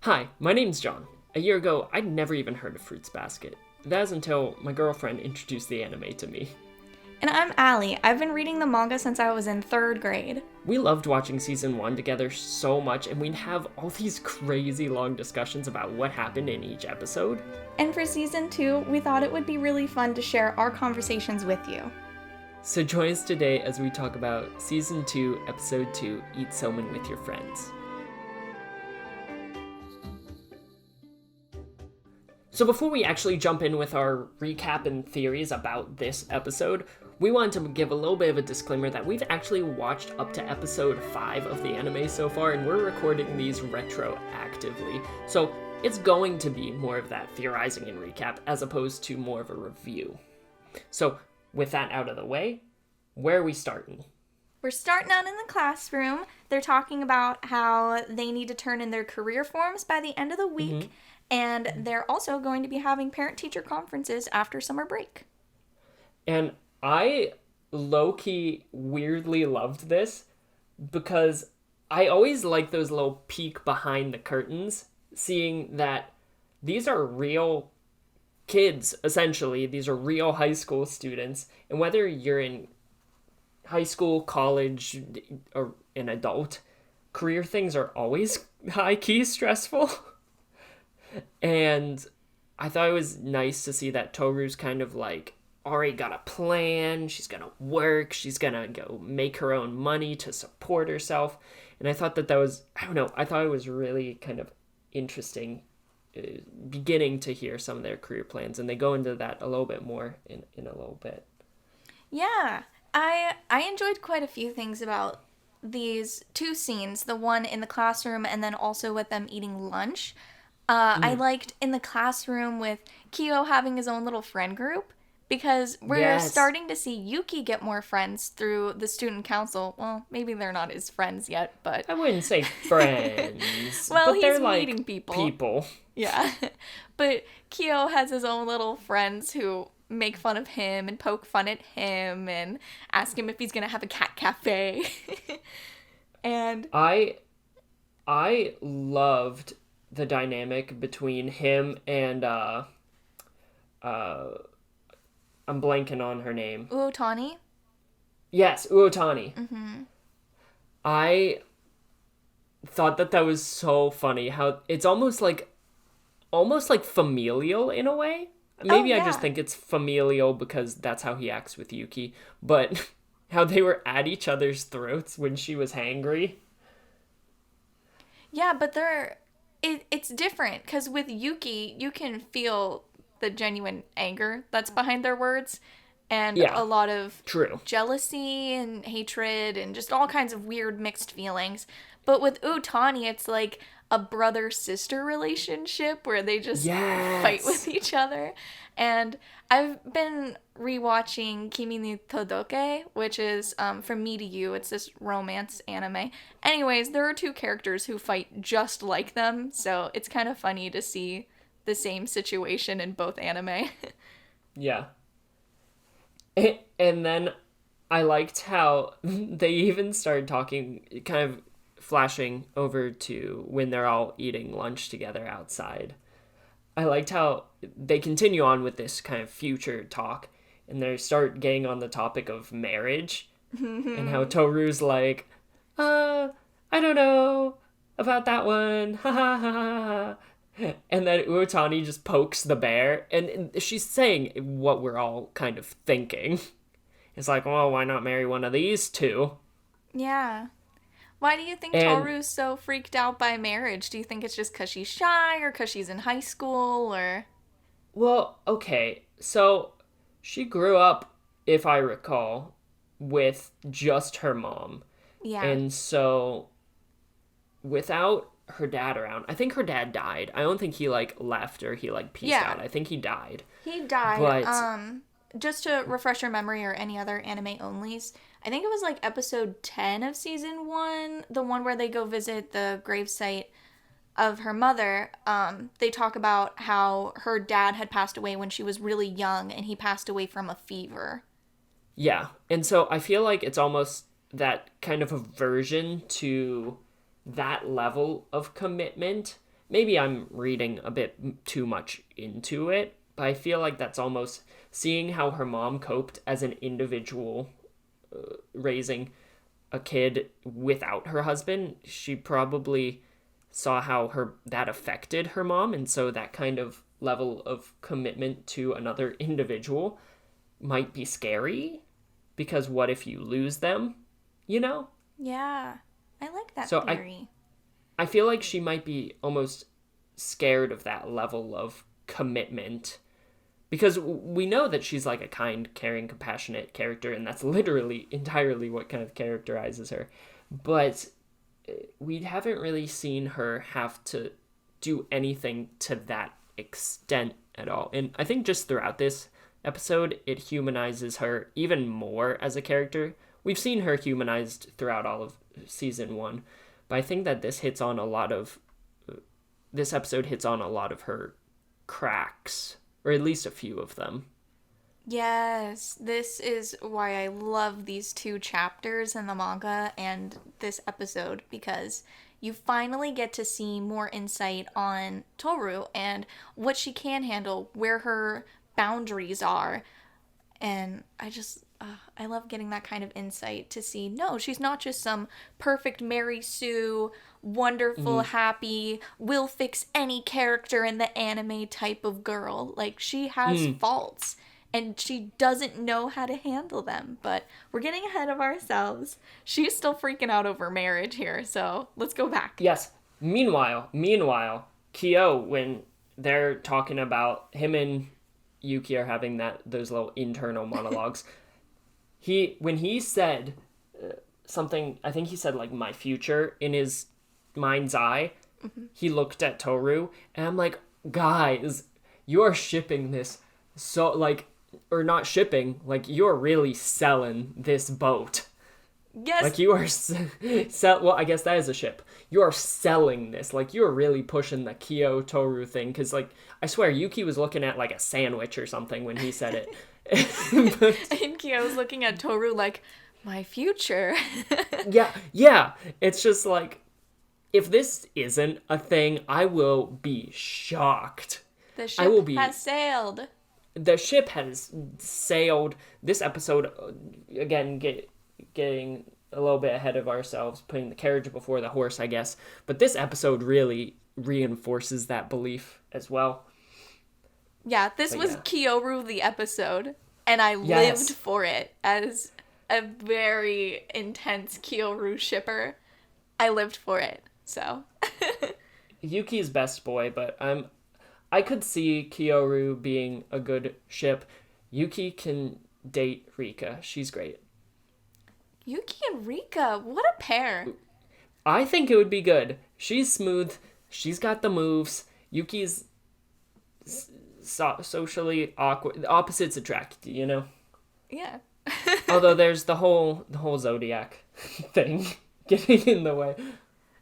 Hi, my name's John. A year ago, I'd never even heard of Fruits Basket. That was until my girlfriend introduced the anime to me. And I'm Allie. I've been reading the manga since I was in 3rd grade. We loved watching season 1 together so much, and we'd have all these crazy long discussions about what happened in each episode. And for season 2, we thought it would be really fun to share our conversations with you. So join us today as we talk about season 2, episode 2, Eat Somen with Your Friends. So before we actually jump in with our recap and theories about this episode, we wanted to give a little bit of a disclaimer that we've actually watched up to episode 5 of the anime so far, and we're recording these retroactively. So it's going to be more of that theorizing and recap as opposed to more of a review. So with that out of the way, where are we starting? We're starting out in the classroom. They're talking about how they need to turn in their career forms by the end of the week. And they're also going to be having parent-teacher conferences after summer break. And I low-key weirdly loved this because I always like those little peek behind the curtains, seeing that these are real kids, essentially. These are real high school students. And whether you're in high school, college, or an adult, career things are always high-key stressful. And I thought it was nice to see that Tohru's kind of like already got a plan. She's going to work. She's going to go make her own money to support herself. And I thought that was, I don't know, I thought it was really kind of interesting beginning to hear some of their career plans. And they go into that a little bit more in a little bit. Yeah, I enjoyed quite a few things about these two scenes, the one in the classroom and then also with them eating lunch. I liked in the classroom with Kyo having his own little friend group because we're starting to see Yuki get more friends through the student council. Well, maybe they're not his friends yet, but... I wouldn't say friends. Well, but he's they're meeting like people. Yeah. But Kyo has his own little friends who make fun of him and poke fun at him and ask him if he's going to have a cat cafe. And... I loved the dynamic between him and I'm blanking on her name. Uotani? Yes, Uotani. Mm-hmm. I thought that was so funny how it's almost like familial in a way. Maybe I just think it's familial because that's how he acts with Yuki, but how they were at each other's throats when she was hangry. Yeah, but it's different because with Yuki, you can feel the genuine anger that's behind their words and a lot of jealousy and hatred and just all kinds of weird mixed feelings. But with Utani, it's like a brother-sister relationship where they just fight with each other. And I've been rewatching Kimi ni Todoke, which is From Me to You. It's this romance anime. Anyways, there are two characters who fight just like them, so it's kind of funny to see the same situation in both anime. Yeah. And then I liked how they even started talking, kind of flashing over to when they're all eating lunch together outside. I liked how they continue on with this kind of future talk, and they start getting on the topic of marriage, and how Tohru's like, I don't know about that one, ha ha ha ha. And then Uotani just pokes the bear, and she's saying what we're all kind of thinking. It's like, well, why not marry one of these two? Yeah. Why do you think Tohru's so freaked out by marriage? Do you think it's just because she's shy or because she's in high school or... Well, okay. So she grew up, if I recall, with just her mom. Yeah. And so without her dad around, I think her dad died. I don't think he left or he peaced out. I think he died. He died. But just to refresh your memory or any other anime onlys, I think it was episode 10 of season 1, the one where they go visit the gravesite of her mother. They talk about how her dad had passed away when she was really young, and he passed away from a fever. Yeah, and so I feel like it's almost that kind of aversion to that level of commitment maybe I'm reading a bit too much into it, but I feel like that's almost seeing how her mom coped as an individual raising a kid without her husband. She probably saw how that affected her mom, and so that kind of level of commitment to another individual might be scary, because what if you lose them, you know? Yeah, I like that so theory. I feel like she might be almost scared of that level of commitment, because we know that she's like a kind, caring, compassionate character, and that's literally entirely what kind of characterizes her. But we haven't really seen her have to do anything to that extent at all. And I think just throughout this episode, it humanizes her even more as a character. We've seen her humanized throughout all of season 1, but I think that this episode hits on a lot of her cracks, or at least a few of them. Yes, this is why I love these 2 chapters in the manga and this episode, because you finally get to see more insight on Tohru and what she can handle, where her boundaries are. And I love getting that kind of insight to see, no, she's not just some perfect Mary Sue, wonderful, happy, will fix any character in the anime type of girl. Like, she has faults, and she doesn't know how to handle them. But we're getting ahead of ourselves. She's still freaking out over marriage here, so let's go back. Yes. Meanwhile, Kyo, when they're talking about him and Yuki are having those little internal monologues, when he said something, I think he said like my future in his mind's eye, he looked at Tohru, and I'm like, guys, you're shipping this, so like, or not shipping, like, you're really selling this boat. Yes. Like, you are well, I guess that is a ship. You are selling this. Like, you're really pushing the Kyo Tohru thing, because, like, I swear Yuki was looking at like a sandwich or something when he said it. And Kyo was looking at Tohru like, my future. yeah. It's just like, if this isn't a thing, I will be shocked. The ship has sailed. The ship has sailed. This episode, again, getting a little bit ahead of ourselves, putting the carriage before the horse, I guess. But this episode really reinforces that belief as well. Yeah, this was Kyoru the episode, and I lived for it as a very intense Kyoru shipper. I lived for it, so. Yuki's best boy, but I could see Kyoru being a good ship. Yuki can date Rika. She's great. Yuki and Rika, what a pair. I think it would be good. She's smooth. She's got the moves. Yuki's socially awkward. The opposites attract, you know? Yeah. Although there's the whole Zodiac thing getting in the way.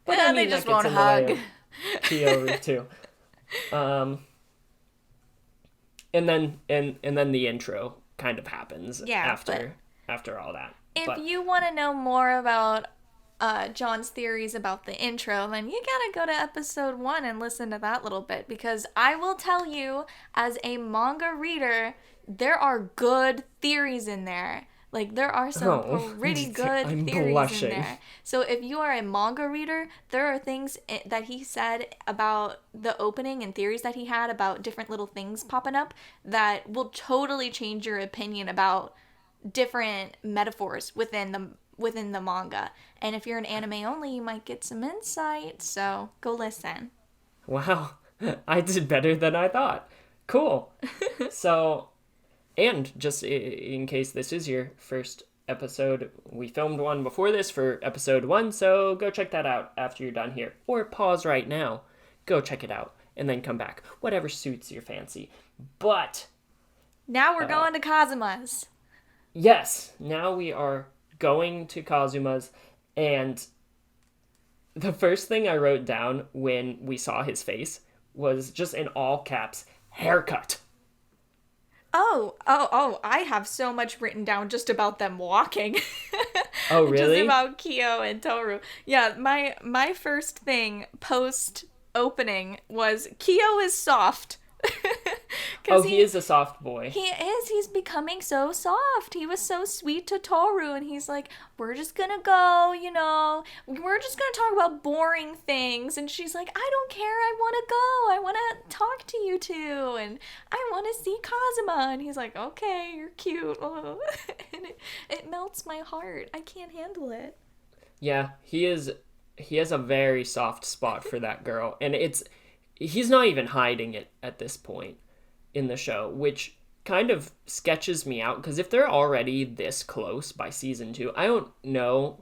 But yeah, I mean, they just won't hug. Kyoru too. And then the intro kind of happens after all that. If you want to know more about John's theories about the intro, then you gotta go to episode 1 and listen to that little bit, because I will tell you, as a manga reader, there are good theories in there. Like, there are some pretty good theories in there. So if you are a manga reader, there are things that he said about the opening and theories that he had about different little things popping up that will totally change your opinion about different metaphors within the manga. And if you're an anime only, you might get some insight, so go listen. Wow, I did better than I thought. Cool. So, and just in case this is your first episode, we filmed one before this for episode 1, so go check that out after you're done here. Or pause right now, go check it out, and then come back. Whatever suits your fancy. But now we're going to Kazuma's. Yes, now we are going to Kazuma's, and the first thing I wrote down when we saw his face was just in all caps, haircut. Oh, I have so much written down just about them walking. Oh, really? Just about Kyo and Tohru. Yeah, my first thing post opening was Kyo is soft. Oh, he is a soft boy. He is. He's becoming so soft. He was so sweet to Tohru, and he's like, we're just gonna go, we're just gonna talk about boring things. And she's like, I don't care. I want to go. I want to talk to you two, and I want to see Kazuma. And he's like, okay, you're cute. Oh. And it melts my heart. I can't handle it. Yeah, he has a very soft spot for that girl, and he's not even hiding it at this point in the show, which kind of sketches me out, because if they're already this close by season 2, I don't know.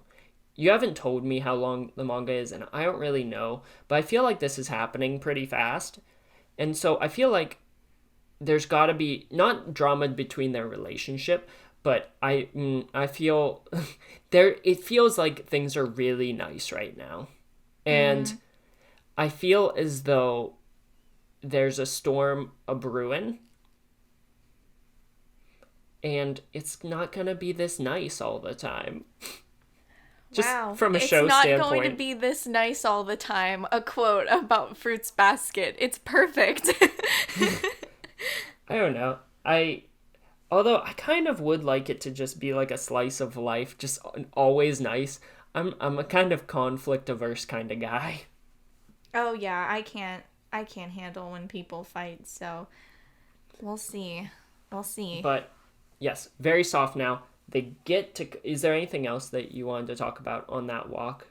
You haven't told me how long the manga is, and I don't really know, but I feel like this is happening pretty fast. And so I feel like there's got to be not drama between their relationship, but I feel it feels like things are really nice right now. And I feel as though there's a storm a-brewing, and it's not going to be this nice all the time. Just wow. From a show standpoint. It's not going to be this nice all the time. A quote about Fruits Basket. It's perfect. I don't know. Although I kind of would like it to just be like a slice of life, just always nice. I'm a kind of conflict-averse kind of guy. Oh yeah, I can't handle when people fight, so we'll see. But yes, very soft now. They get to... Is there anything else that you wanted to talk about on that walk?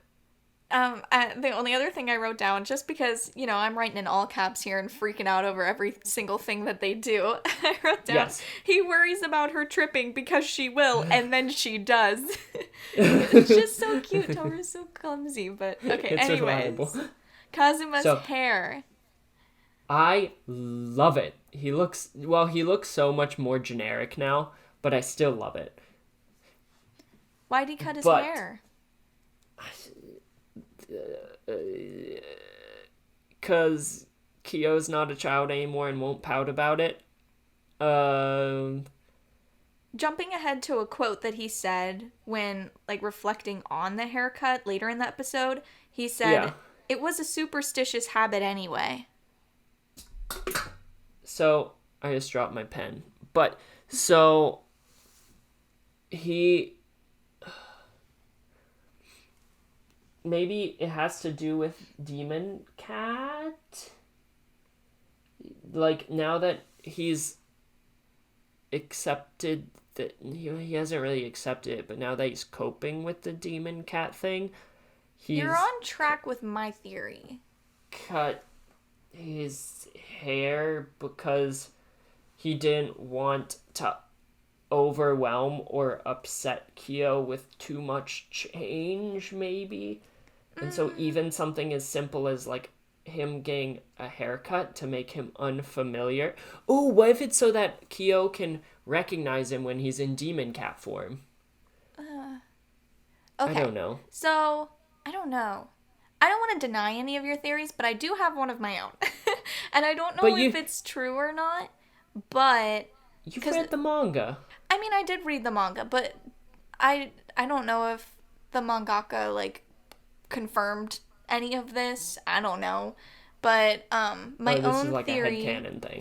The only other thing I wrote down, just because, I'm writing in all caps here and freaking out over every single thing that they do, I wrote down, yes. He worries about her tripping because she will, and then she does. It's just so cute. Tohru's so clumsy, but okay, it's anyways. Reliable. Kazuma's hair. I love it. He looks so much more generic now, but I still love it. Why'd he cut his hair? Because Kyo's not a child anymore and won't pout about it. Jumping ahead to a quote that he said when, reflecting on the haircut later in the episode, he said, It was a superstitious habit anyway. So, I just dropped my pen. But, so, he... Maybe it has to do with Demon Cat? Now that he's accepted that... He hasn't really accepted it, but now that he's coping with the Demon Cat thing, You're on track with my theory. Cut his hair because he didn't want to overwhelm or upset Kyo with too much change, maybe. And so even something as simple as him getting a haircut to make him unfamiliar. Oh, what if it's so that Kyo can recognize him when he's in Demon Cat form? Okay. I don't know. So, I don't know. I don't want to deny any of your theories, but I do have one of my own. And I don't know if it's true or not, but... You've read the manga. I mean, I did read the manga, but I don't know if the mangaka, confirmed any of this. I don't know. But my own theory... This is a headcanon thing.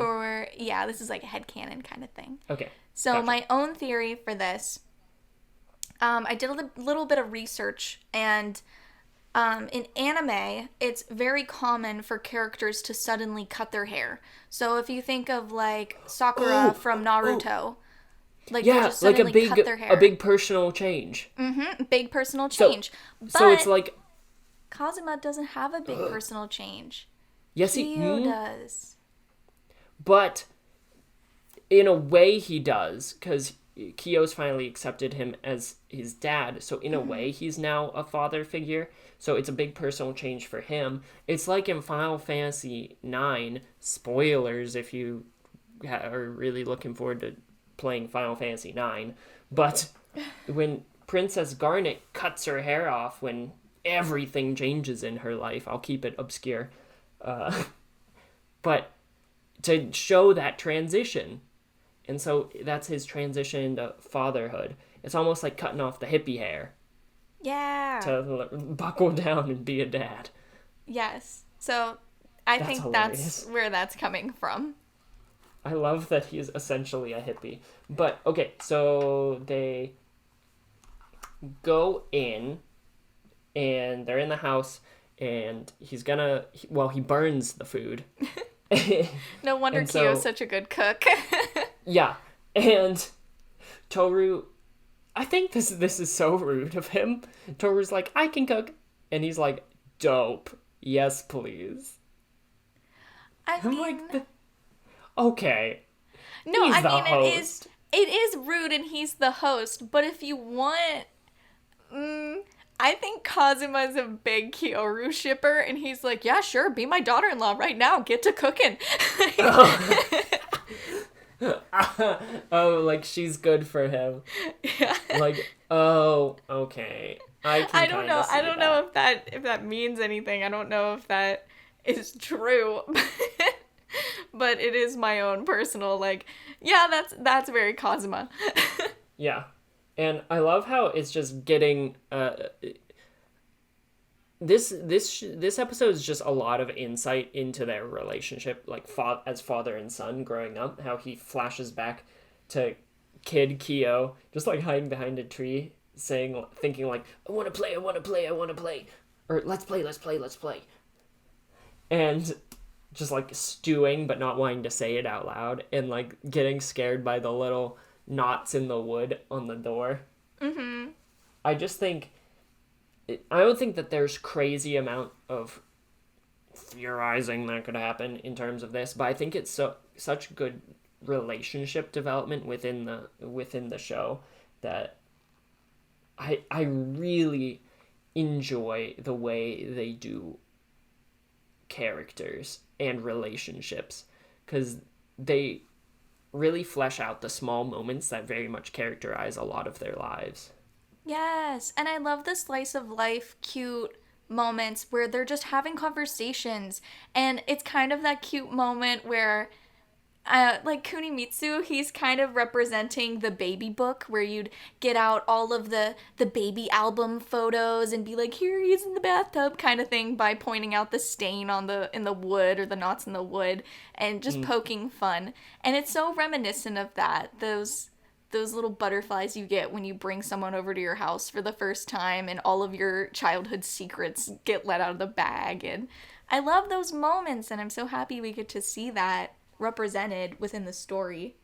This is a headcanon kind of thing. Okay. So gotcha. My own theory for this, I did a little bit of research, and... in anime, it's very common for characters to suddenly cut their hair. So if you think of Sakura from Naruto, just suddenly cut their hair. A big personal change. Mm-hmm. Big personal change. So it's Kazuma doesn't have a big personal change. Yes, Kyo does. But in a way he does, because Kyo's finally accepted him as his dad. So in a way, he's now a father figure. So it's a big personal change for him. It's like in Final Fantasy IX, spoilers if you are really looking forward to playing Final Fantasy IX, but when Princess Garnet cuts her hair off when everything changes in her life, I'll keep it obscure, but to show that transition. And so that's his transition into fatherhood. It's almost like cutting off the hippie hair. Yeah. To buckle down and be a dad. Yes. So I think that's where that's coming from. I love that he's essentially a hippie. But, okay, so they go in, and they're in the house, and he's gonna... he burns the food. No wonder Kyo's such a good cook. Yeah, and Tohru... I think this is so rude of him. Tohru's like, I can cook. And he's like, dope. Yes, please. I'm like, okay. No, I mean, it is rude and he's the host, but if you want... I think Kazuma's a big Kyoru shipper, and he's like, yeah, sure, be my daughter-in-law right now. Get to cooking. Oh, like she's good for him. Yeah. Like, oh, okay. I don't know. I don't know if that means anything. I don't know if that is true. But it is my own personal, like, yeah, that's very Kazuma. Yeah. And I love how it's just getting this episode is just a lot of insight into their relationship, like as father and son growing up, how he flashes back to kid Kyo just like hiding behind a tree thinking like, I want to play, or let's play, and just like stewing but not wanting to say it out loud, and like getting scared by the little knots in the wood on the door. Mm-hmm. I don't think that there's crazy amount of theorizing that could happen in terms of this, but I think it's such good relationship development within the show that I really enjoy the way they do characters and relationships, because they really flesh out the small moments that very much characterize a lot of their lives. Yes, and I love the slice of life cute moments where they're just having conversations, and it's kind of that cute moment where like Kunimitsu, he's kind of representing the baby book where you'd get out all of the baby album photos and be like, here he is in the bathtub kind of thing, by pointing out the stain in the wood or the knots in the wood and just poking fun. And it's so reminiscent of that, those little butterflies you get when you bring someone over to your house for the first time and all of your childhood secrets get let out of the bag. And I love those moments, and I'm so happy we get to see that represented within the story.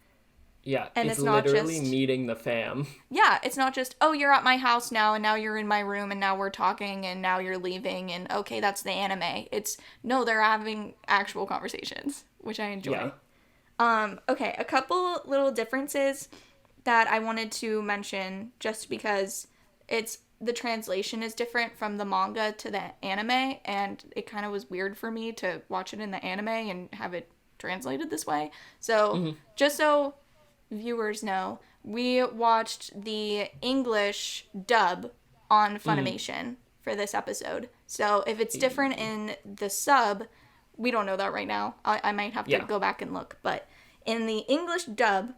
Yeah, and it's not literally just meeting the fam. Yeah, it's not just, oh, you're at my house now, and now you're in my room, and now we're talking, and now you're leaving, and okay, that's the anime. It's, no, they're having actual conversations, which I enjoy. Yeah. Okay, a couple little differences that I wanted to mention, just because the translation is different from the manga to the anime, and it kind of was weird for me to watch it in the anime and have it translated this way. So just so viewers know, we watched the English dub on Funimation for this episode. So if it's different in the sub, we don't know that right now. I might have to go back and look. But in the English dub,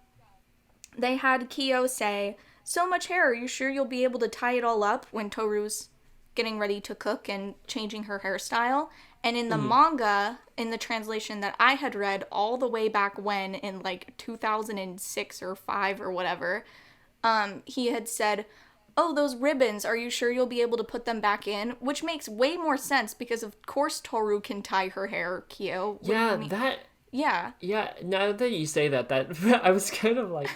they had Kyo say, so much hair, are you sure you'll be able to tie it all up, when Tohru's getting ready to cook and changing her hairstyle. And in the manga, in the translation that I had read all the way back when, in like 2006 or 5 or whatever, he had said, oh, those ribbons, are you sure you'll be able to put them back in? Which makes way more sense, because of course Tohru can tie her hair, Kyo. Yeah, now that you say that I was kind of like,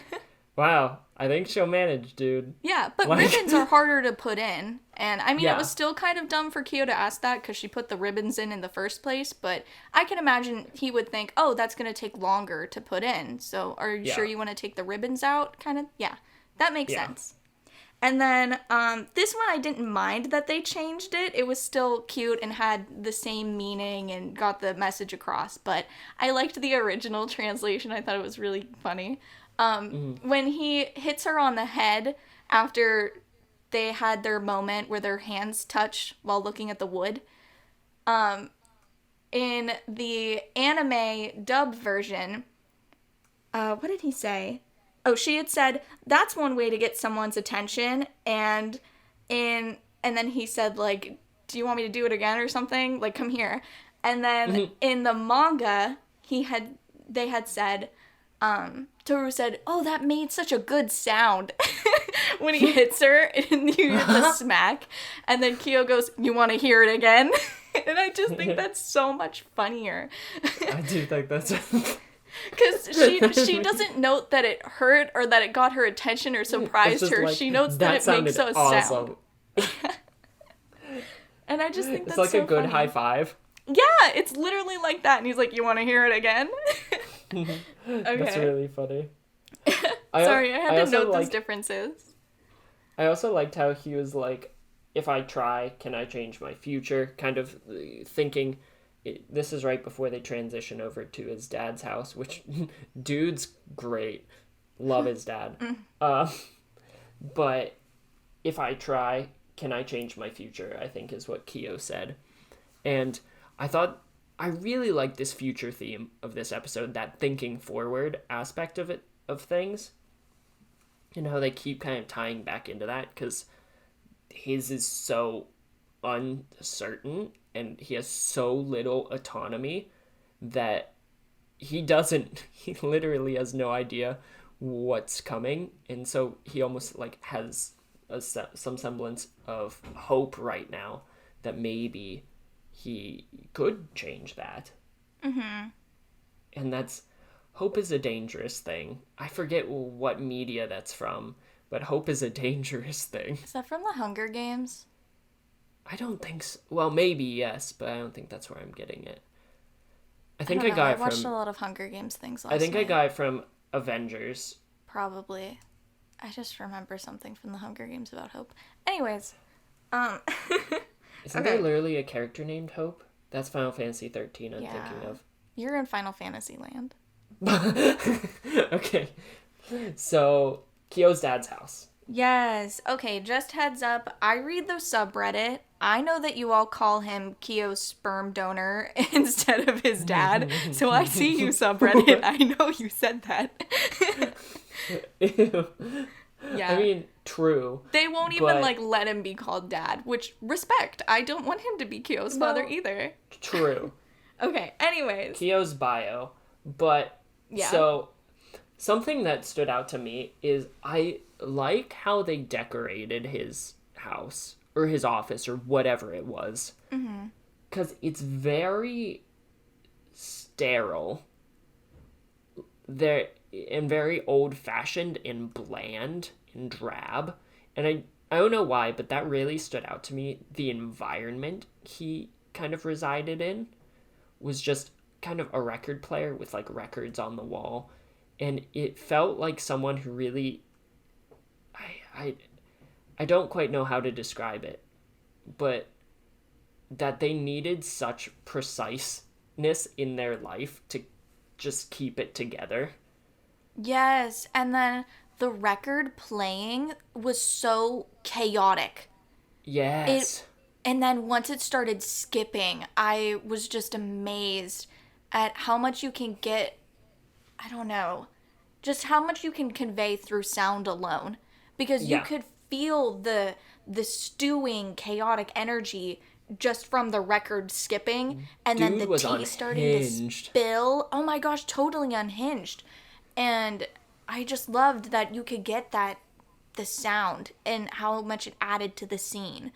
wow, I think she'll manage, dude. Yeah, but ribbons are harder to put in. And I mean, it was still kind of dumb for Kyo to ask that, because she put the ribbons in the first place. But I can imagine he would think, oh, that's going to take longer to put in. So are you sure you want to take the ribbons out? Kind of, yeah, that makes sense. And then this one, I didn't mind that they changed it. It was still cute and had the same meaning and got the message across. But I liked the original translation. I thought it was really funny. When he hits her on the head after they had their moment where their hands touch while looking at the wood, in the anime dub version, what did he say? Oh, she had said, that's one way to get someone's attention, and then he said, like, do you want me to do it again or something? Like, come here. And then in the manga, they had said, Tohru said, "Oh, that made such a good sound." When he hits her and you hear the smack. And then Kyo goes, "You want to hear it again?" And I just think that's so much funnier. I do think that's... Because she doesn't note that it hurt or that it got her attention or surprised her. Like, she notes that it makes a awesome sound. And I just think that's so funny. It's like a good high five. Yeah, it's literally like that. And he's like, "You want to hear it again?" Okay. That's really funny. Sorry, I had to note those differences. I also liked how he was like, "If I try, can I change my future?" Kind of thinking... This is right before they transition over to his dad's house, which, dude's great. Love his dad. But if I try, can I change my future? I think is what Kyo said. And I really liked this future theme of this episode, that thinking forward aspect of it, of things. And how they keep kind of tying back into that, because his is so uncertain and he has so little autonomy that he literally has no idea what's coming, and so he almost like has some semblance of hope right now that maybe he could change that. And hope is a dangerous thing. I forget what media that's from, but hope is a dangerous thing. Is that from the Hunger Games? I don't think so. Well, maybe yes, but I don't think that's where I'm getting it. I watched a lot of Hunger Games things last night. I got it from Avengers. Probably. I just remember something from the Hunger Games about hope. Anyways, Isn't there literally a character named Hope? That's Final Fantasy 13 I'm thinking of. You're in Final Fantasy land. Okay. So, Kyo's dad's house. Yes. Okay, just heads up. I read the subreddit. I know that you all call him Kyo's sperm donor instead of his dad. So I see you, subreddit. I know you said that. Ew. Yeah. I mean, true. They won't even, let him be called dad, which, respect. I don't want him to be Kyo's father either. True. Okay, anyways. Kyo's bio. But, so, something that stood out to me is I like how they decorated his house or his office or whatever it was. Because it's very sterile. And very old-fashioned and bland and drab. And I don't know why, but that really stood out to me. The environment he kind of resided in was just kind of a record player with like records on the wall. And it felt like someone who really... I don't quite know how to describe it, but that they needed such preciseness in their life to just keep it together. Yes, and then the record playing was so chaotic. Yes. And then once it started skipping, I was just amazed at how much you can get, I don't know, just how much you can convey through sound alone. Because you could feel the stewing, chaotic energy just from the record skipping. And then the tea starting to spill. Oh my gosh, totally unhinged. And I just loved that you could get the sound and how much it added to the scene.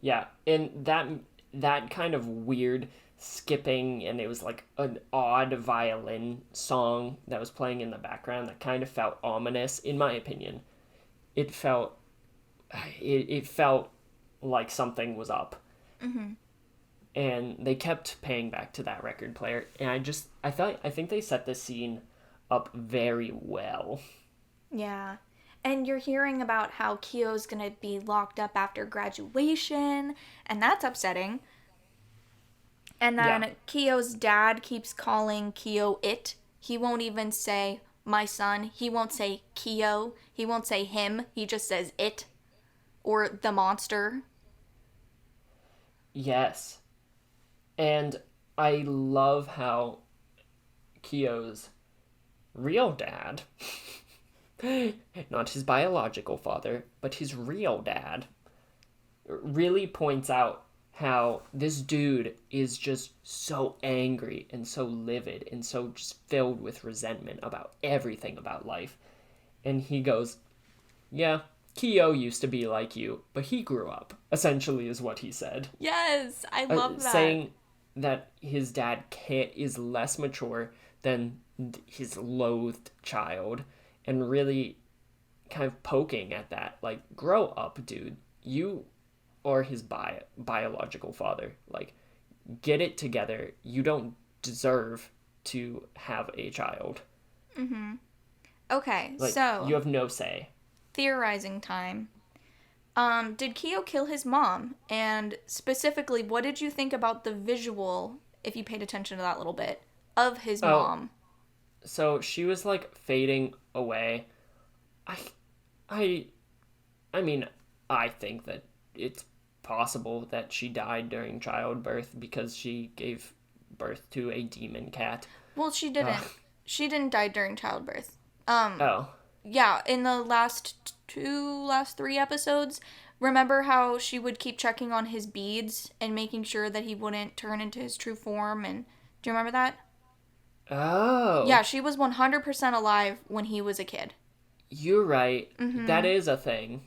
Yeah, and that kind of weird skipping, and it was like an odd violin song that was playing in the background that kind of felt ominous, in my opinion. It felt like something was up. And they kept paying back to that record player, and I think they set the scene up very well. Yeah. And you're hearing about how Kyo's gonna be locked up after graduation, and that's upsetting. And then Kyo's dad keeps calling Kyo it. He won't even say my son. He won't say Kyo. He won't say him. He just says it. Or the monster. Yes. And I love how Kyo's real dad, not his biological father, but his real dad, really points out how this dude is just so angry and so livid and so just filled with resentment about everything about life. And he goes, yeah, Kyo used to be like you, but he grew up, essentially is what he said. Yes, I love that. Saying that his dad is less mature than his loathed child, and really kind of poking at that. Like, grow up, dude. You are his biological father. Like, get it together. You don't deserve to have a child. Mm-hmm. Okay, like, so... you have no say. Theorizing time. Did Kyo kill his mom? And specifically, what did you think about the visual, if you paid attention to that little bit, of his mom? So she was, like, fading away. I mean, I think that it's possible that she died during childbirth because she gave birth to a demon cat. Well, she didn't. She didn't die during childbirth. Oh. Yeah, in the last 3 episodes, remember how she would keep checking on his beads and making sure that he wouldn't turn into his true form? And do you remember that? Oh. Yeah, she was 100% alive when he was a kid. You're right. Mm-hmm. That is a thing.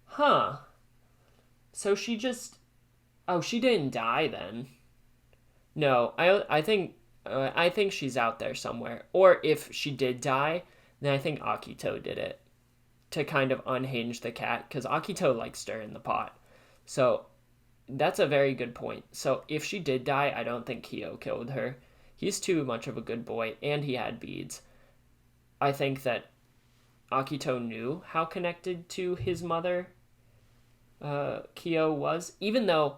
Huh. So she just... Oh, she didn't die then. No, I think she's out there somewhere. Or if she did die, then I think Akito did it to kind of unhinge the cat, because Akito likes stirring the pot. So that's a very good point. So if she did die, I don't think Kyo killed her. He's too much of a good boy, and he had beads. I think that Akito knew how connected to his mother Kyo was, even though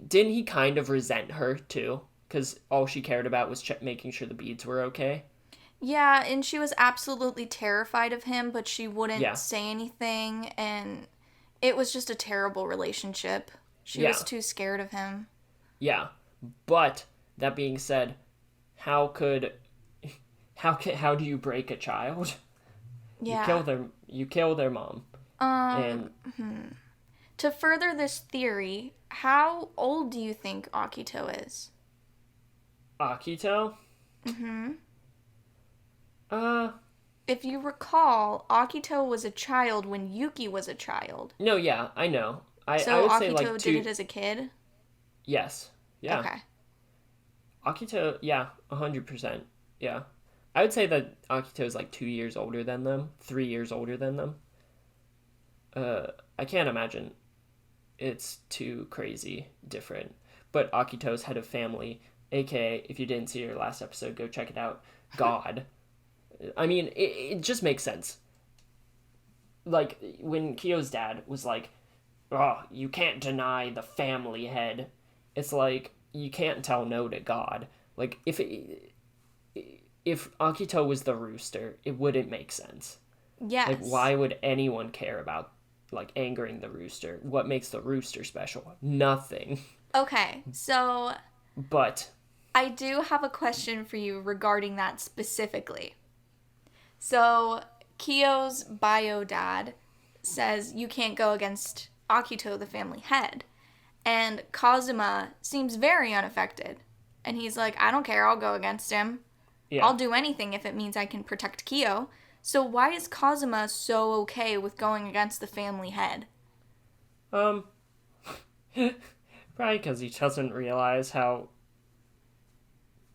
didn't he kind of resent her too, because all she cared about was making sure the beads were okay. Yeah, and she was absolutely terrified of him, but she wouldn't say anything, and it was just a terrible relationship. She was too scared of him. Yeah, but that being said, how do you break a child? Yeah. You kill their mom. To further this theory, how old do you think Akito is? Akito? Mm-hmm. If you recall, Akito was a child when Yuki was a child. No, yeah, I know. I would Akito say like did it as a kid? Yes. Yeah. Okay. Akito, yeah, 100%. Yeah. I would say that Akito is like 2 years older than them, 3 years older than them. I can't imagine it's too crazy different. But Akito's head of family, aka, if you didn't see your last episode, go check it out, God. I mean, it just makes sense. Like, when Kyo's dad was like, oh, you can't deny the family head. It's like, you can't tell no to God. Like, if Akito was the rooster, it wouldn't make sense. Yes. Like, why would anyone care about, like, angering the rooster? What makes the rooster special? Nothing. Okay, so... But... I do have a question for you regarding that specifically. So, Kyo's bio dad says you can't go against Akito, the family head. And Kazuma seems very unaffected. And he's like, I don't care, I'll go against him. Yeah. I'll do anything if it means I can protect Kyo. So why is Kazuma so okay with going against the family head? Probably because he doesn't realize how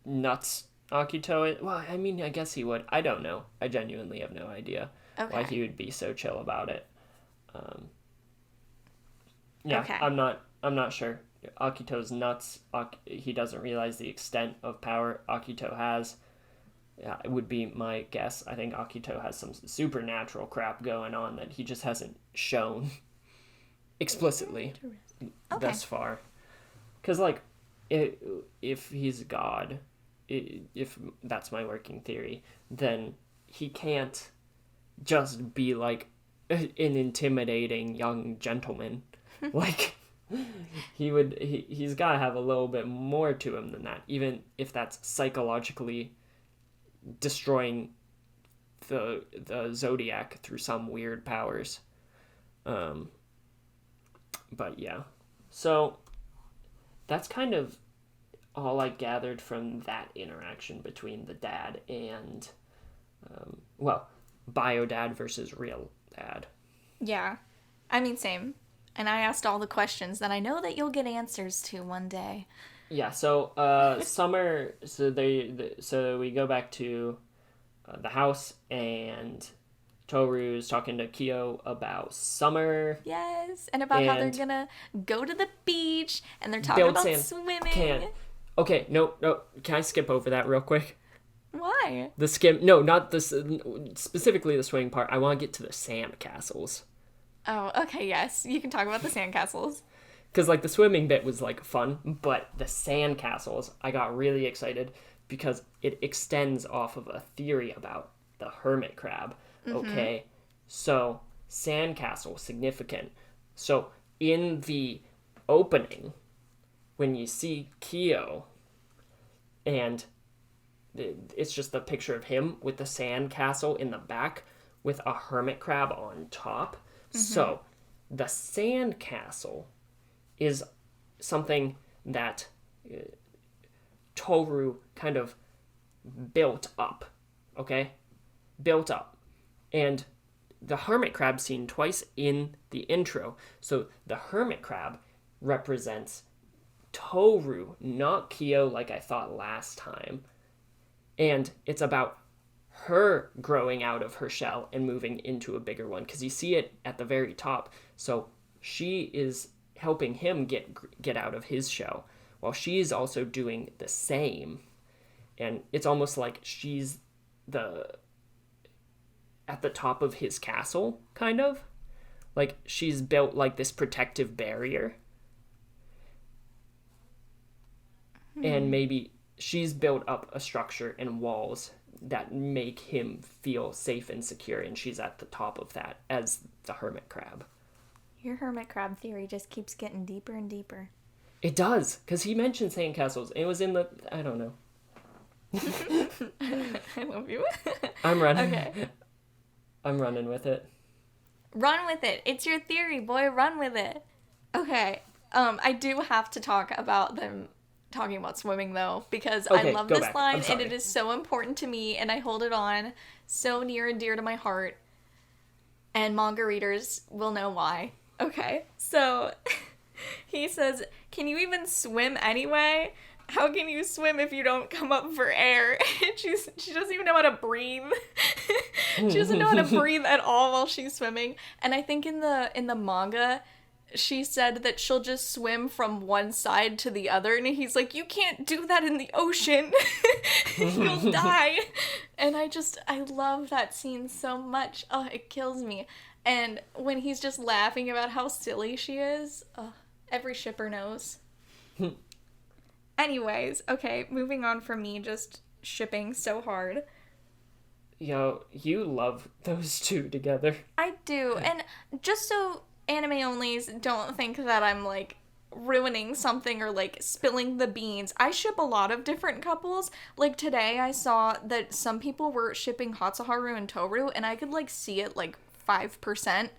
nuts Akito is. Well, I mean, I guess he would. I don't know. I genuinely have no idea why he would be so chill about it. Yeah, okay. I'm not sure. Akito's nuts. He doesn't realize the extent of power Akito has. Yeah, it would be my guess. I think Akito has some supernatural crap going on that he just hasn't shown explicitly thus far. Because, like, if he's God, if that's my working theory, then he can't just be, like, an intimidating young gentleman. Like, he's got to have a little bit more to him than that, even if that's psychologically destroying the zodiac through some weird powers. But yeah. So that's kind of all I gathered from that interaction between the dad and, bio dad versus real dad. Yeah. I mean, same. And I asked all the questions that I know that you'll get answers to one day. Yeah, so Summer, so we go back to the house, and Tohru's talking to Kyo about Summer. Yes, and about how they're gonna go to the beach, and they're talking about swimming. Okay, no, can I skip over that real quick? Why? No, not this, specifically the swimming part. I want to get to the sand castles. Oh, okay, yes. You can talk about the sandcastles. Because, like, the swimming bit was, like, fun, but the sandcastles, I got really excited because it extends off of a theory about the hermit crab. Okay, so sandcastle, significant. So, in the opening, when you see Kyo, and it's just the picture of him with the sandcastle in the back with a hermit crab on top. So, the sandcastle is something that Tohru kind of built up, okay? Built up. And the hermit crab seen twice in the intro. So, the hermit crab represents Tohru, not Kyo like I thought last time. And it's about her growing out of her shell and moving into a bigger one, because you see it at the very top. So she is helping him get out of his shell while she's also doing the same. And it's almost like she's at the top of his castle, kind of like she's built like this protective barrier. And maybe she's built up a structure and walls that make him feel safe and secure, and she's at the top of that as the hermit crab. Your hermit crab theory just keeps getting deeper and deeper. It does, because he mentioned sandcastles. It was in the... I don't know. I love you. I'm running. Okay. I'm running with it. Run with it. It's your theory, boy. Run with it. Okay. I do have to talk about them talking about swimming, though, because I love this line, and it is so important to me, and I hold it on so near and dear to my heart, and manga readers will know why. Okay, so he says, "Can you even swim anyway? How can you swim if you don't come up for air?" She doesn't even know how to breathe. She doesn't know how to breathe at all while she's swimming. And I think in the manga, she said that she'll just swim from one side to the other, and he's like, "You can't do that in the ocean. You'll die." And I love that scene so much. Oh, it kills me. And when he's just laughing about how silly she is, every shipper knows. Anyways, okay, moving on from me just shipping so hard. Yo, you love those two together. I do. And just so anime onlys don't think that I'm, like, ruining something or, like, spilling the beans, I ship a lot of different couples. Like, today I saw that some people were shipping Hatsuharu and Tohru, and I could, like, see it, like, 5%.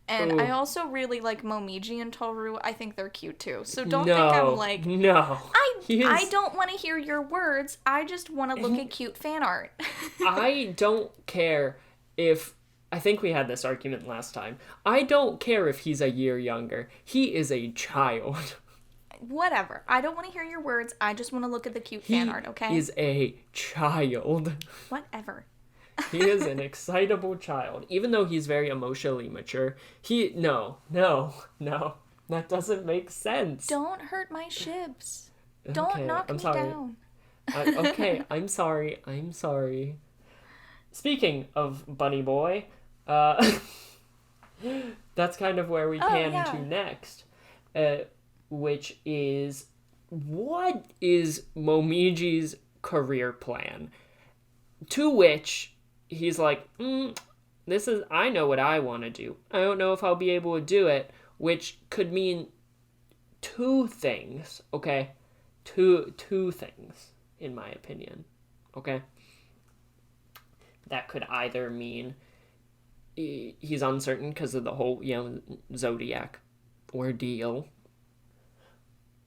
And ooh. I also really like Momiji and Tohru. I think they're cute too. So don't think I'm like... No. I don't want to hear your words. I just want to look at cute fan art. I don't care if... I think we had this argument last time. I don't care if he's a year younger. He is a child. Whatever. I don't want to hear your words. I just want to look at the cute fan art, okay? He is a child. Whatever. He is an excitable child. Even though he's very emotionally mature, No. That doesn't make sense. Don't hurt my shibs. Don't knock me down. Okay, I'm sorry. Speaking of Bunny Boy, that's kind of where we pan to next. Which is, what is Momiji's career plan? To which he's like, I know what I want to do. I don't know if I'll be able to do it, which could mean two things, okay? Two things, in my opinion, okay? That could either mean he's uncertain because of the whole, Zodiac ordeal,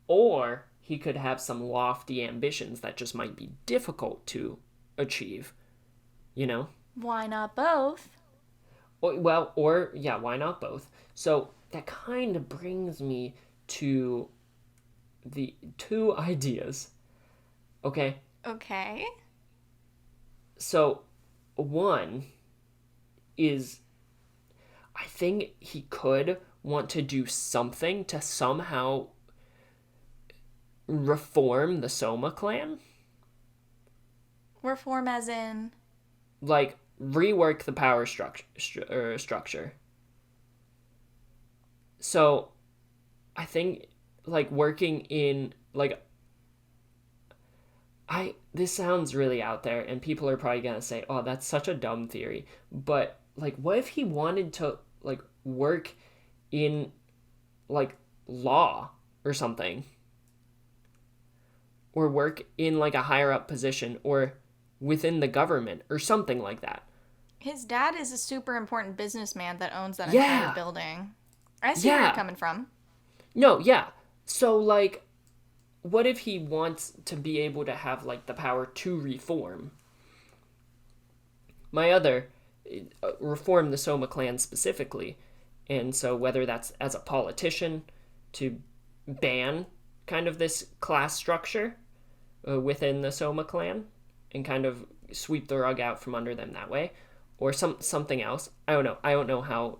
Or he could have some lofty ambitions that just might be difficult to achieve, you know? Why not both? Well, or, yeah, why not both? So that kind of brings me to the two ideas. Okay? Okay. So, one is, I think he could want to do something to somehow reform the Soma clan. Reform as in? Like, rework the power structure. So, I think, like, working in, like, this sounds really out there, and people are probably gonna say, oh, that's such a dumb theory. But, like, what if he wanted to, like, work in, like, law or something? Or work in, like, a higher up position, or within the government, or something like that. His dad is a super important businessman that owns that entire building. I see where you're coming from. No, yeah. So, like, what if he wants to be able to have, like, the power to reform? My other, reform the Soma clan specifically. And so whether that's as a politician to ban kind of this class structure within the Soma clan and kind of sweep the rug out from under them that way, or something else. I don't know how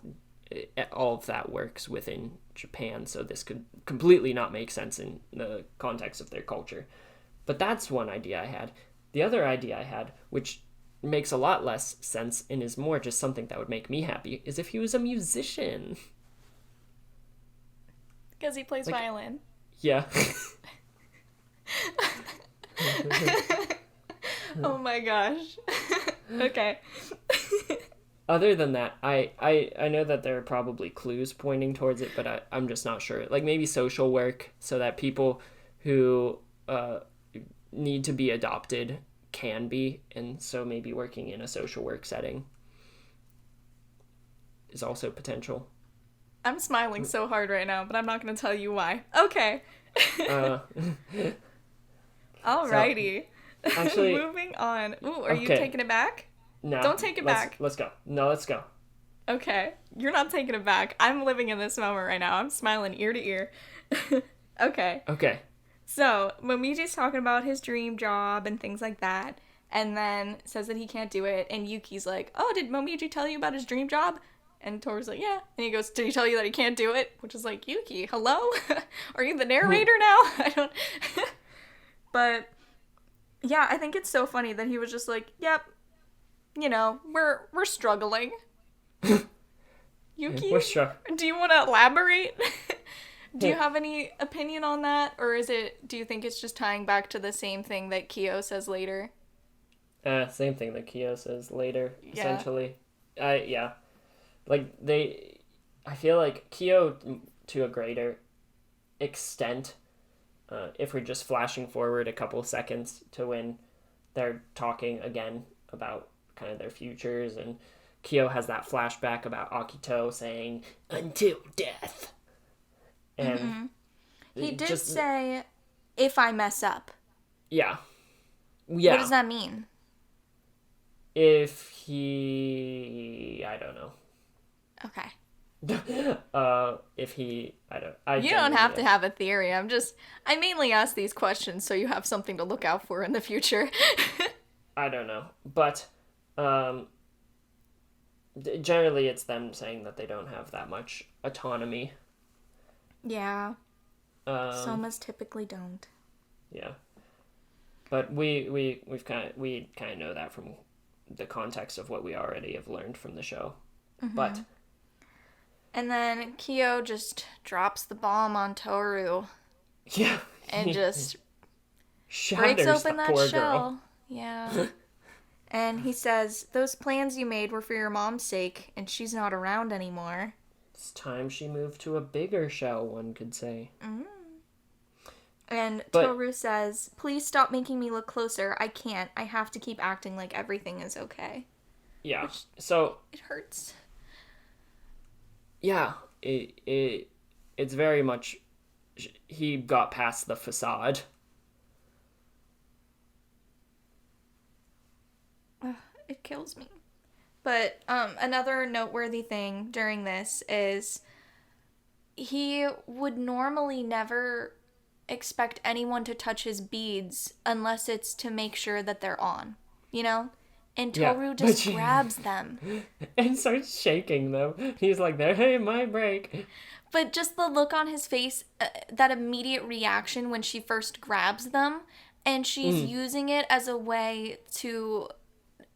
all of that works within Japan, so this could completely not make sense in the context of their culture. But that's one idea I had. The other idea I had, which makes a lot less sense and is more just something that would make me happy, is if he was a musician. Because he plays violin. Yeah. Oh my gosh. Okay. Other than that, I know that there are probably clues pointing towards it, but I'm just not sure. Like, maybe social work, so that people who need to be adopted can be, and so maybe working in a social work setting is also potential. I'm smiling so hard right now, but I'm not going to tell you why. Okay. Alrighty. So, actually, moving on. Ooh, are you taking it back? No. Don't take it back. Let's go. No, let's go. Okay. You're not taking it back. I'm living in this moment right now. I'm smiling ear to ear. Okay. Okay. So, Momiji's talking about his dream job and things like that, and then says that he can't do it, and Yuki's like, oh, did Momiji tell you about his dream job? And Toru's like, yeah. And he goes, did he tell you that he can't do it? Which is like, Yuki, hello? Are you the narrator now? I don't... But, yeah, I think it's so funny that he was just like, yep, you know, we're struggling. Yuki, do you want to elaborate? Do you have any opinion on that? Or do you think it's just tying back to the same thing that Kyo says later? Same thing that Kyo says later, essentially. Yeah. Like, I feel like Kyo, to a greater extent, if we're just flashing forward a couple seconds to when they're talking again about kind of their futures, and Kyo has that flashback about Akito saying, until death. And he did say, if I mess up. Yeah. What does that mean? If he... I don't know. Okay. If he... You don't have to have a theory. I mainly ask these questions so you have something to look out for in the future. I don't know. But, generally it's them saying that they don't have that much autonomy. Yeah. Somas typically don't. Yeah. But we kind of know that from the context of what we already have learned from the show. Mm-hmm. But... And then Kyo just drops the bomb on Tohru. Yeah. And just breaks open that shell. Girl. Yeah. And he says, those plans you made were for your mom's sake, and she's not around anymore. It's time she moved to a bigger shell, one could say. Mm. And Tohru says, please stop making me look closer. I can't. I have to keep acting like everything is okay. Yeah. It hurts. Yeah. It's very much he got past the facade. It kills me. But another noteworthy thing during this is he would normally never expect anyone to touch his beads unless it's to make sure that they're on, you know? And Tohru just grabs them. And starts shaking them. He's like, hey, my break. But just the look on his face, that immediate reaction when she first grabs them, and she's using it as a way to,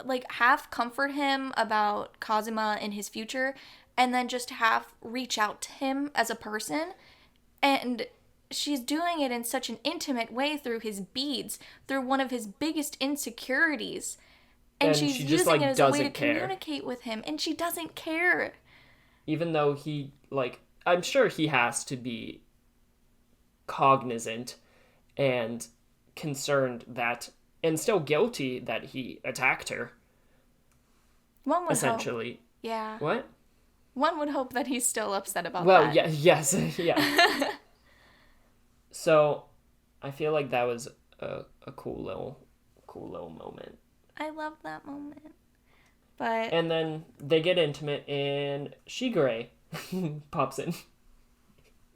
like, half comfort him about Kazuma in his future, and then just half reach out to him as a person. And she's doing it in such an intimate way through his beads, through one of his biggest insecurities. And she's using just, like, it as a way to communicate with him, and she doesn't care. Even though he, like, I'm sure he has to be cognizant and concerned that, and still guilty that he attacked her. One would essentially. Hope. Yeah. What? One would hope that he's still upset about that. Well, yeah, yes, yeah. So, I feel like that was a cool little moment. I love that moment. But and then they get intimate, and Shigure pops in.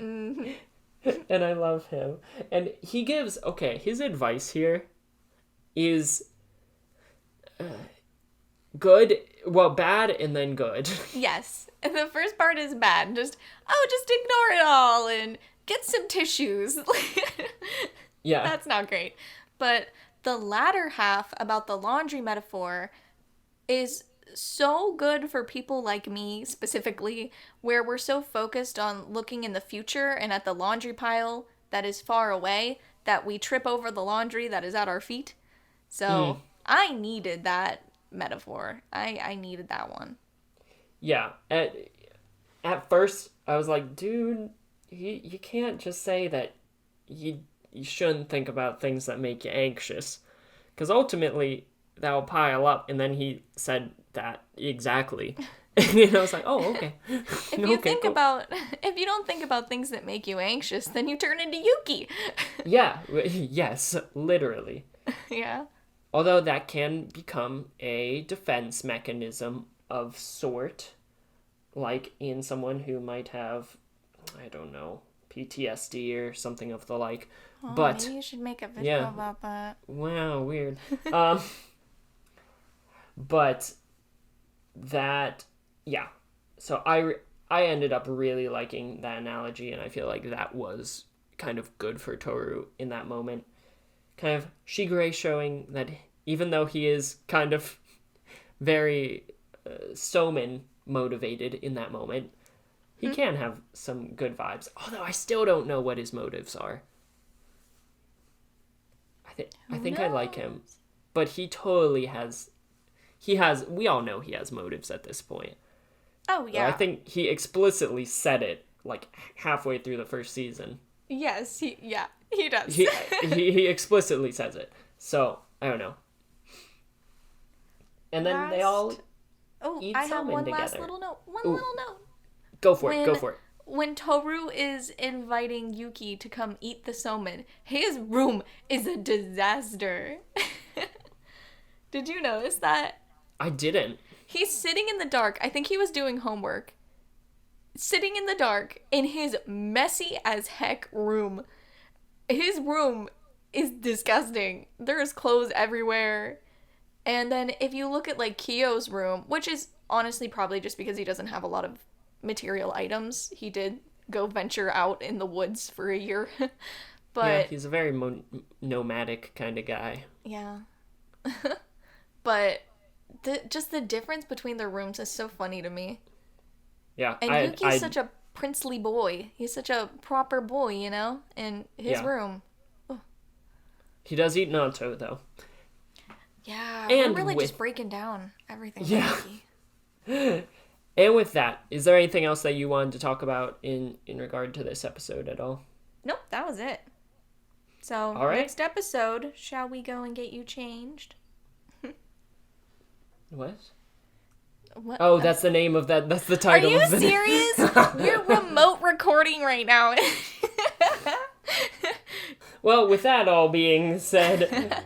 Mm-hmm. And I love him. And he gives, his advice here is good, well, bad and then good. Yes. And the first part is bad. Just ignore it all and get some tissues. Yeah. That's not great. But the latter half about the laundry metaphor is so good for people like me specifically, where we're so focused on looking in the future and at the laundry pile that is far away that we trip over the laundry that is at our feet. So I needed that metaphor. I needed that one. Yeah. At first I was like, dude, you can't just say that you shouldn't think about things that make you anxious, because ultimately that'll pile up. And then he said that exactly. And I was like, oh, okay. If you don't think about things that make you anxious, then you turn into Yuki. Yeah. Yes, literally. Yeah. Although that can become a defense mechanism of sort, like in someone who might have, I don't know, PTSD or something of the like. Oh, but maybe you should make a video about that. Wow, weird. But that, yeah. So I ended up really liking that analogy, and I feel like that was kind of good for Tohru in that moment. Kind of Shigure showing that even though he is kind of very Somen motivated in that moment, he can have some good vibes. Although I still don't know what his motives are. I think I like him, but he totally has. We all know he has motives at this point. Oh, yeah. I think he explicitly said it, like, halfway through the first season. Yes, he does. He explicitly says it. So, I don't know. And then they all eat I have one together. last little note. Little note. Go for it. When Tohru is inviting Yuki to come eat the somen, his room is a disaster. Did you notice that? I didn't. He's sitting in the dark. I think he was doing homework. Sitting in the dark in his messy as heck room. His room is disgusting. There's clothes everywhere. And then if you look at, like, Kyo's room, which is honestly probably just because he doesn't have a lot of material items. He did go venture out in the woods for a year. But yeah, he's a very nomadic kind of guy. Yeah. But just the difference between their rooms is so funny to me. Yeah. And Yuki's such a princely boy. He's such a proper boy, you know? In his room. Oh. He does eat natto, though. Yeah, and we're really just breaking down everything. Yeah. And with that, is there anything else that you wanted to talk about in regard to this episode at all? Nope, that was it. So, next episode, shall we go and get you changed? What? Oh, that's the name of that. That's the title. Are you serious? We're remote recording right now. Well, with that all being said,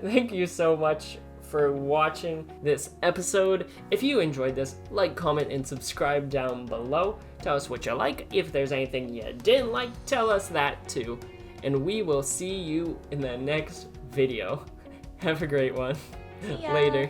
thank you so much for watching this episode. If you enjoyed this, like, comment, and subscribe down below. Tell us what you like. If there's anything you didn't like, tell us that too. And we will see you in the next video. Have a great one. See ya. Later.